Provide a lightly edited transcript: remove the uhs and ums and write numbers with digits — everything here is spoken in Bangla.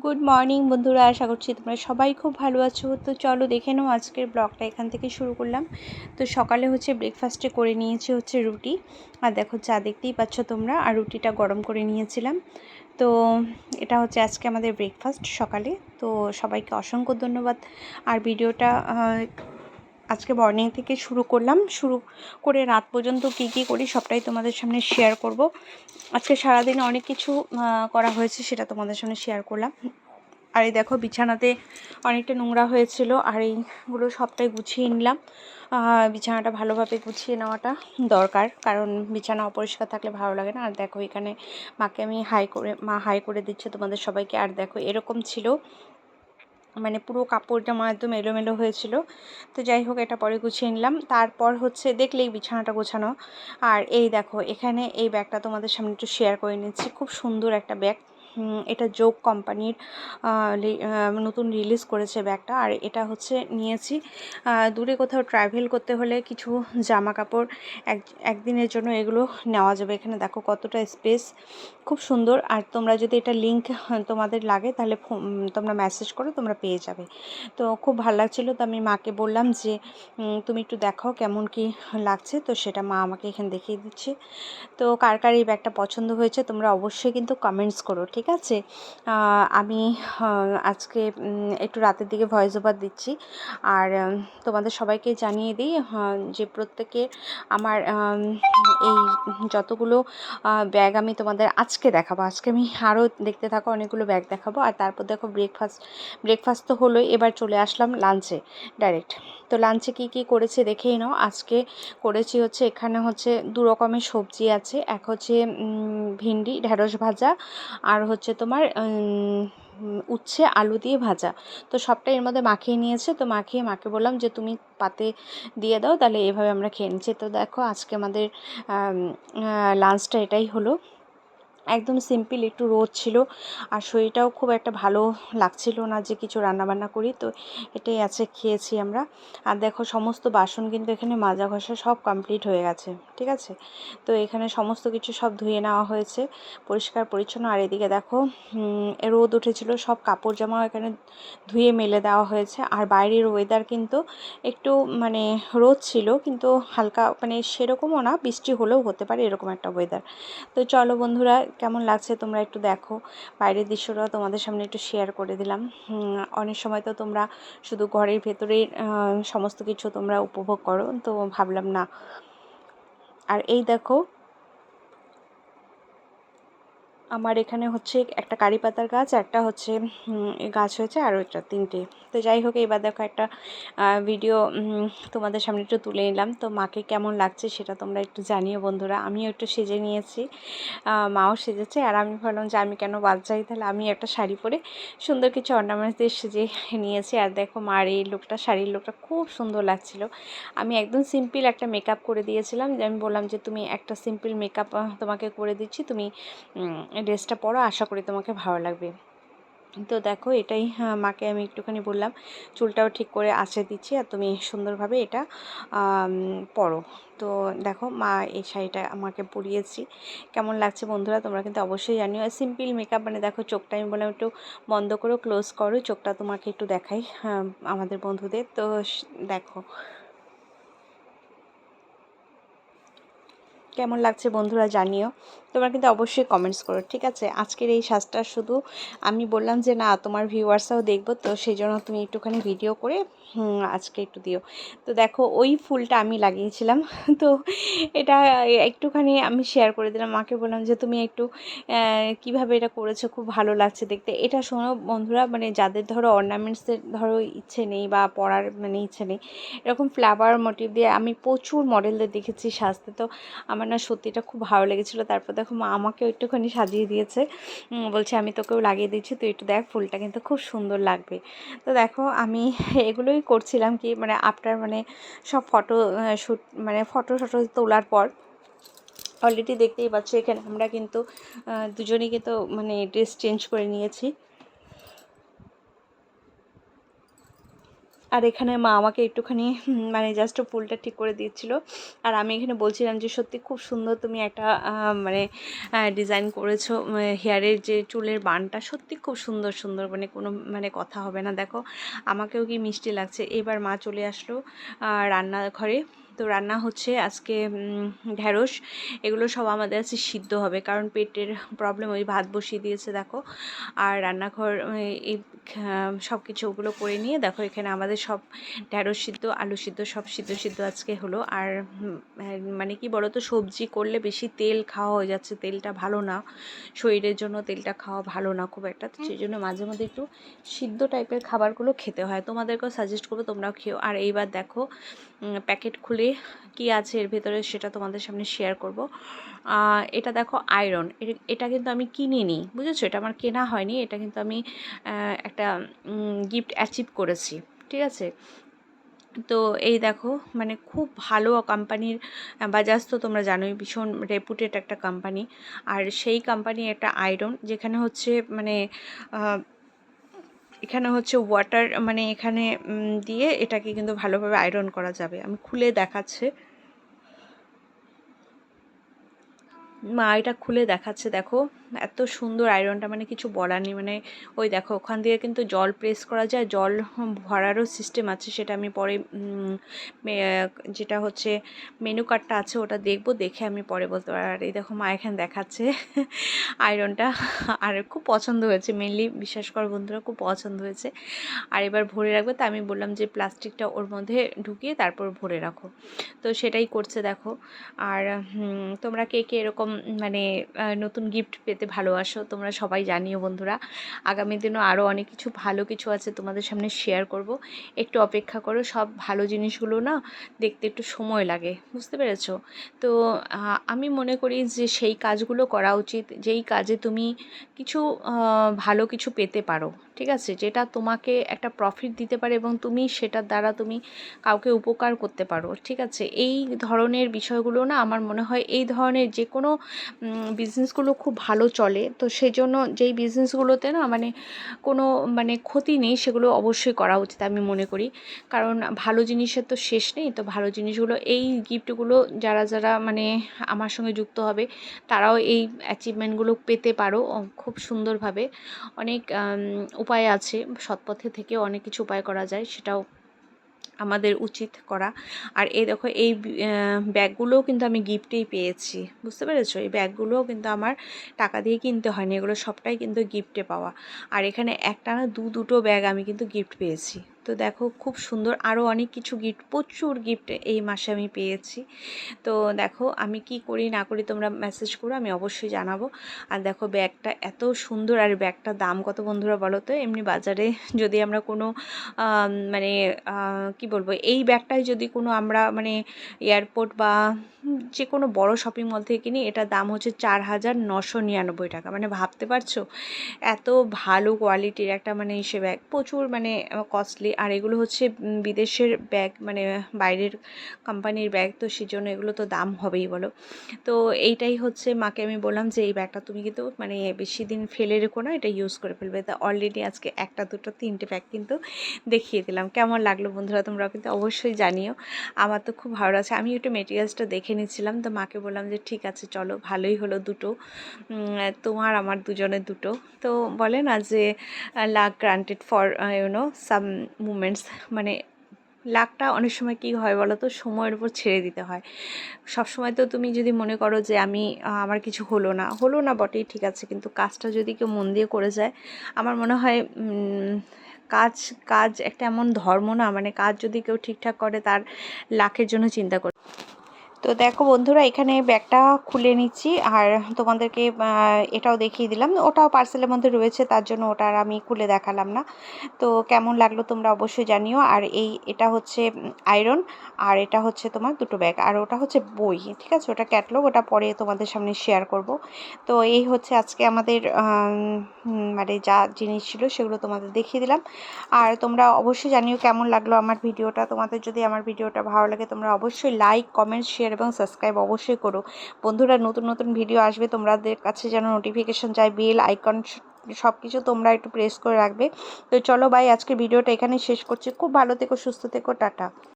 গুড মর্নিং বন্ধুরা, আশা করছি তোমরা সবাই খুব ভালো আছো। তো চলো দেখে নাও আজকের ব্লগটা এখান থেকে শুরু করলাম। তো সকালে ব্রেকফাস্টে করে নিয়েছি রুটি, আর দেখো চা দেখতেই পাচ্ছ তোমরা, আর রুটিটা গরম করে নিয়েছিলাম। তো এটা আজকে আমাদের ব্রেকফাস্ট সকালে। তো সবাইকে অসংখ্য ধন্যবাদ। আর ভিডিওটা আজকে মর্নিং থেকে শুরু করলাম, শুরু করে রাত পর্যন্ত কী করি সবটাই তোমাদের সামনে শেয়ার করব। আজকে সারাদিনে অনেক কিছু করা হয়েছে, সেটা তোমাদের সামনে শেয়ার করলাম। আর এই দেখো বিছানাতে অনেকটা নোংরা হয়েছিল, আর এইগুলো সবটাই গুছিয়ে নিলাম। বিছানাটা ভালোভাবে গুছিয়ে নেওয়াটা দরকার, কারণ বিছানা অপরিষ্কার থাকলে ভালো লাগে না। আর দেখো এখানে মাকে আমি মা হাই করে দিচ্ছে তোমাদের সবাইকে। আর দেখো এরকম ছিল, মানে পুরো কাপড় জামা একদম এলোমেলো হয়েছিল। তো যাই হোক, এটা পরে গুছিয়ে নিলাম। তারপর দেখলেই বিছানাটা গোছানো। আর এই দেখো এখানে এই ব্যাগটা তোমাদের সামনে একটু শেয়ার করে নিচ্ছি। খুব সুন্দর একটা ব্যাগ, এটা যোগ কোম্পানির নতুন রিলিজ করেছে ব্যাগটা। আর এটা নিয়েছি দূরে কোথাও ট্রাভেল করতে হলে কিছু জামা কাপড় একদিনের জন্য এগুলো নেওয়া যাবে। এখানে দেখো কতটা স্পেস, খুব সুন্দর। আর তোমরা যদি এটা লিঙ্ক তোমাদের লাগে তাহলে তোমরা মেসেজ করো, তোমরা পেয়ে যাবে। তো খুব ভালো লাগছিলো। তো আমি মাকে বললাম যে তুমি একটু দেখাও কেমন কি লাগছে। তো সেটা মা আমাকে এখানে দেখিয়ে দিচ্ছে। তো কার কার এই ব্যাগটা পছন্দ হয়েছে তোমরা অবশ্যই কিন্তু কমেন্টস করো, ঠিক আছে। আমি আজকে একটু রাতের দিকে ভয়েস ওভার দিচ্ছি। আর তোমাদের সবাইকে জানিয়ে দিই যে প্রত্যেকে আমার এই যতগুলো ব্যাগ আমি তোমাদের আজকে দেখাবো, আজকে আমি আরও দেখতে থাকো, অনেকগুলো ব্যাগ দেখাবো। আর তারপর দেখো ব্রেকফাস্ট তো হলোই, এবার চলে আসলাম লাঞ্চে ডাইরেক্ট। তো লাঞ্চে কি করেছি দেখেই নাও। আজকে করেছি এখানে দু রকমের সবজি আছে। এক ভিন্ডি ঢেঁড়স ভাজা, আর তোমার উচ্ছে আলু দিয়ে ভাজা। তো সবটা এর মধ্যে মাখিয়ে নিয়েছে। তো মাকে বললাম যে তুমি পাতে দিয়ে দাও, তাহলে এভাবে আমরা খেয়ে নিচ্ছি। তো দেখো আজকে আমাদের লাঞ্চটা এটাই হলো, একদম সিম্পল। একটু রোদ ছিল, আর শরীরটাও খুব একটা ভালো লাগছিল না যে কিছু রান্নাবান্না করি। তো এটাই খেয়েছি আমরা। আর দেখো সমস্ত বাসন কিন্তু এখানে মাজা ঘষা সব কমপ্লিট হয়ে গেছে, ঠিক আছে। তো এখানে সমস্ত কিছু সব ধুয়ে নেওয়া হয়েছে, পরিষ্কার পরিচ্ছন্ন। আর এদিকে দেখো রোদ উঠেছিল, সব কাপড় জামাও এখানে ধুয়ে মেলে দেওয়া হয়েছে। আর বাইরের ওয়েদার কিন্তু একটু মানে রোদ ছিল, কিন্তু হালকা মানে সেরকমও না, বৃষ্টি হলেও হতে পারে এরকম একটা ওয়েদার। তো চলো বন্ধুরা, কেমন লাগছে তোমরা একটু দেখো। বাইরের দৃশ্যটা তোমাদের সামনে একটু শেয়ার করে দিলাম। অনেক সময় তো তোমরা শুধু ঘরের ভেতরেই সমস্ত কিছু তোমরা উপভোগ করো, তো ভাবলাম না। আর এই দেখো আমার এখানে একটা কারি পাতার গাছ, একটা গাছ হয়েছে, আরও একটা তিনটে। তো যাই হোক, এবার দেখো একটা ভিডিও তোমাদের সামনে একটু তুলে নিলাম। তো মাকে কেমন লাগছে সেটা তোমরা একটু জানিও বন্ধুরা। আমিও একটু সেজে নিয়েছি, মাও সেজেছে। আর আমি ভাবলাম যে আমি কেন বাদ যাই, তাহলে আমি একটা শাড়ি পরে সুন্দর কিছু অর্নামেন্টস দিয়ে সেজে নিয়েছি। আর দেখো মার এই লুকটা, শাড়ির লুকটা খুব সুন্দর লাগছিল। আমি একদম সিম্পল একটা মেকআপ করে দিয়েছিলাম, যে আমি বললাম যে তুমি একটা সিম্পল মেকআপ তোমাকে করে দিচ্ছি, তুমি ড্রেসটা পরো, আশা করি তোমাকে ভালো লাগবে। তো দেখো এটাই মাকে আমি একটুখানি বললাম চুলটাও ঠিক করে আঁচড়ে দিচ্ছি, আর তুমি সুন্দরভাবে এটা পরো। তো দেখো মা এই শাড়িটা আমাকে পরিয়েছি, কেমন লাগছে বন্ধুরা তোমরা কিন্তু অবশ্যই জানিও। সিম্পল মেকআপ, মানে দেখো চোখটা আমি বললাম একটু বন্ধ করো, ক্লোজ করো চোখটা, তোমাকে একটু দেখাই আমাদের বন্ধুদের। তো দেখো কেমন লাগছে বন্ধুরা জানিও, তোমরা কিন্তু অবশ্যই কমেন্টস করো, ঠিক আছে। আজকের এই সাজটা শুধু আমি বললাম যে না তোমার ভিউয়ার্সরাও দেখবো, তো সেই জন্য তুমি একটুখানি ভিডিও করে আজকে একটু দিও। তো দেখো ওই ফুলটা আমি লাগিয়েছিলাম, তো এটা একটুখানি আমি শেয়ার করে দিলাম। মাকে বললাম যে তুমি একটু কিভাবে এটা করেছো, খুব ভালো লাগছে দেখতে। এটা শোনো বন্ধুরা, মানে যাদের ধরো অর্নামেন্টসের ধরো ইচ্ছে নেই বা পরার মানে ইচ্ছে নেই, এরকম ফ্লাওয়ার মোটিভ দিয়ে আমি প্রচুর মডেলদের দেখেছি সাজতে। তো আমার না সত্যিটা খুব ভালো লেগেছিলো। তারপর দেখো মা আমাকেও একটুখানি সাজিয়ে দিয়েছে, বলছে আমি তোকেও লাগিয়ে দিচ্ছি, তুই একটু দেখ ফুলটা কিন্তু খুব সুন্দর লাগবে। তো দেখো আমি এগুলোই করছিলাম কি, মানে আফটার মানে সব শ্যুট মানে ফটো তোলার পর অলরেডি দেখতেই পাচ্ছ এখানে আমরা কিন্তু দুজনেই কিন্তু মানে ড্রেস চেঞ্জ করে নিয়েছি। আর এখানে মা আমাকে একটুখানি মানে জাস্ট ফুলটা ঠিক করে দিচ্ছিল, আর আমি এখানে বলছিলাম যে সত্যি খুব সুন্দর তুমি একটা মানে ডিজাইন করেছো, হেয়ারের যে চুলের বানটা সত্যি খুব সুন্দর সুন্দর, মানে কোনো মানে কথা হবে না। দেখো আমাকেও কি মিষ্টি লাগছে। এবার মা চলে আসলো রান্নাঘরে। তো রান্না হচ্ছে আজকে ঢ্যাঁড়স, এগুলো সব আমাদের আছে সিদ্ধ হবে, কারণ পেটের প্রবলেম, ওই ভাত বসিয়ে দিয়েছে দেখো। আর রান্নাঘর এই সব কিছু ওগুলো করে নিয়ে দেখো এখানে আমাদের সব ঢ্যাঁড়স সিদ্ধ, আলু সিদ্ধ সব সিদ্ধ সিদ্ধ আজকে হলো। আর মানে কি বলো তো, সবজি করলে বেশি তেল খাওয়া হয়ে যাচ্ছে, তেলটা ভালো না শরীরের জন্য, তেলটা খাওয়া ভালো না খুব একটা। তো সেই জন্য মাঝে মধ্যে একটু সিদ্ধ টাইপের খাবারগুলো খেতে হয়, তোমাদেরকেও সাজেস্ট করবো তোমরাও খেও। আর এইবার দেখো প্যাকেট খুলে কি আছে এর ভেতরে সেটা তোমাদের সামনে শেয়ার করব। এটা দেখো আয়রন, এটা কিন্তু আমি কিনিনি, বুঝেছো, এটা আমার কেনা হয়নি, এটা কিন্তু আমি একটা গিফট অ্যাচিভ করেছি, ঠিক আছে। তো এই দেখো মানে খুব ভালো কোম্পানির, বাজাজ তো তোমরা জানোই ভীষণ রেপুটেড একটা কোম্পানি, আর সেই কোম্পানি একটা আয়রন, যেখানে হচ্ছে মানে এখানে হচ্ছে ওয়াটার, মানে এখানে দিয়ে এটাকে কিন্তু ভালোভাবে আয়রন করা যাবে। আমি খুলে দেখাচ্ছে, মা এটা খুলে দেখাচ্ছে, দেখো এত সুন্দর আয়রনটা, মানে কিছু বলার নেই। মানে ওই দেখো ওখান দিয়ে কিন্তু জল প্রেস করা যায়, জল ভরারও সিস্টেম আছে, সেটা আমি পরে যেটা হচ্ছে মেনু কার্ডটা আছে ওটা দেখবো, দেখে আমি পরে বলতে পারি। আর এই দেখো মা এখানে দেখাচ্ছে আয়রনটা, আর খুব পছন্দ হয়েছে, মেনলি বিশ্বাস কর বন্ধুরা খুব পছন্দ হয়েছে। আর এবার ভরে রাখবে, তো আমি বললাম যে প্লাস্টিকটা ওর মধ্যে ঢুকিয়ে তারপর ভরে রাখো, তো সেটাই করছে দেখো। আর তোমরা কে কে এরকম মানে নতুন গিফট পেতে ভালোবাসো তোমরা সবাই জানিও বন্ধুরা। আগামী দিনও আরও অনেক কিছু ভালো কিছু আছে তোমাদের সামনে শেয়ার করব, একটু অপেক্ষা করো। সব ভালো জিনিসগুলো না দেখতে একটু সময় লাগে, বুঝতে পেরেছো? তো আমি মনে করি যে সেই কাজগুলো করা উচিত যেই কাজে তুমি কিছু ভালো কিছু পেতে পারো, ঠিক আছে, যেটা তোমাকে একটা প্রফিট দিতে পারে এবং তুমি সেটার দ্বারা তুমি কাউকে উপকার করতে পারো, ঠিক আছে। এই ধরনের বিষয়গুলো না আমার মনে হয় এই ধরনের যে কোনো বিজনেসগুলো খুব ভালো চলে। তো সেই জন্য যেই বিজনেসগুলোতে না মানে কোনো মানে ক্ষতি নেই সেগুলো অবশ্যই করা উচিত আমি মনে করি, কারণ ভালো জিনিসের তো শেষ নেই। তো ভালো জিনিসগুলো, এই গিফটগুলো যারা যারা মানে আমার সঙ্গে যুক্ত হবে তারাও এই অ্যাচিভমেন্টগুলো পেতে পারো খুব সুন্দরভাবে। অনেক উপায় আছে, সৎপথে থেকে অনেক কিছু উপায় করা যায়, সেটাও আমাদের উচিত করা। আর এই দেখো এই ব্যাগগুলোও কিন্তু আমি গিফটেই পেয়েছি, বুঝতে পেরেছো? এই ব্যাগগুলোও কিন্তু আমার টাকা দিয়ে কিনতে হয়নি, এগুলো সবটাই কিন্তু গিফটে পাওয়া। আর এখানে একটা না দুটো ব্যাগ আমি কিন্তু গিফট পেয়েছি। তো দেখো খুব সুন্দর, আরও অনেক কিছু গিফট, প্রচুর গিফট এই মাসে আমি পেয়েছি। তো দেখো আমি কি করি না করি তোমরা মেসেজ করো, আমি অবশ্যই জানাবো। আর দেখো ব্যাগটা এত সুন্দর, আর ব্যাগটার দাম কত বন্ধুরা বলো তো? এমনি বাজারে যদি আমরা কোনো মানে কি বলবো, এই ব্যাগটাই যদি কোনো আমরা মানে এয়ারপোর্ট বা যে কোনো বড় শপিং মল থেকে কিনি, এটার দাম হচ্ছে 4,999 টাকা। মানে ভাবতে পারছো এত ভালো কোয়ালিটির একটা মানে সে ব্যাগ, প্রচুর মানে কস্টলি। আর এগুলো হচ্ছে বিদেশের ব্যাগ, মানে বাইরের কোম্পানির ব্যাগ, তো সেই জন্য এগুলো তো দাম হবেই বলো। তো এইটাই হচ্ছে মাকে আমি বললাম যে এই ব্যাগটা তুমি কিন্তু মানে বেশি দিন ফেলে রেখো না, এটা ইউজ করে ফেলবে। তা অলরেডি আজকে একটা দুটো তিনটে ব্যাগ কিন্তু দেখিয়ে দিলাম। কেমন লাগলো বন্ধুরা তোমরাও কিন্তু অবশ্যই জানিও। আমার তো খুব ভালো লাগছে। আমি একটু মেটেরিয়ালসটা দেখে নিচ্ছিলাম, তো মাকে বললাম যে ঠিক আছে চলো, ভালোই হলো দুটো, তোমার আমার দুজনের দুটো। তো বলে না যে luck granted for you know some moments, মানে লাকটা অনেক সময় কী হয় বলো তো, সময়ের উপর ছেড়ে দিতে হয়। সব সময় তো তুমি যদি মনে করো যে আমি আমার কিছু হলো না বটেই, ঠিক আছে, কিন্তু কাজটা যদি কেউ মন দিয়ে করে যায়, আমার মনে হয় কাজ একটা এমন ধর্ম না, মানে কাজ যদি কেউ ঠিকঠাক করে তার লাখের জন্য চিন্তা করে। তো দেখো বন্ধুরা এখানে ব্যাগটা খুলে নিচ্ছি, আর তোমাদেরকে এটাও দেখিয়ে দিলাম, ওটাও পার্সেলের মধ্যে রয়েছে তার জন্য ওটা আর আমি খুলে দেখালাম না। তো কেমন লাগলো তোমরা অবশ্যই জানিও। আর এটা হচ্ছে আয়রন, আর এটা হচ্ছে তোমার দুটো ব্যাগ, আর ওটা হচ্ছে বই, ঠিক আছে, ওটা ক্যাটলগ, ওটা পরে তোমাদের সামনে শেয়ার করব। তো এই হচ্ছে আজকে আমাদের মানে যা জিনিস ছিল সেগুলো তোমাদের দেখিয়ে দিলাম। আর তোমরা অবশ্যই জানিও কেমন লাগলো আমার ভিডিওটা। তোমাদের যদি আমার ভিডিওটা ভালো লাগে তোমরা অবশ্যই লাইক, কমেন্ট, শেয়ার এবং সাবস্ক্রাইব অবশ্যই করো বন্ধুরা। নতুন নতুন ভিডিও আসবে তোমাদের কাছে যেন নোটিফিকেশন যায়, বেল আইকন সব কিছু তোমরা একটু প্রেস করে রাখবে। তো চলো বাই, আজকে ভিডিওটা এখানেই শেষ করছি। খুব ভালো থেকো, সুস্থ থেকো, টাটা।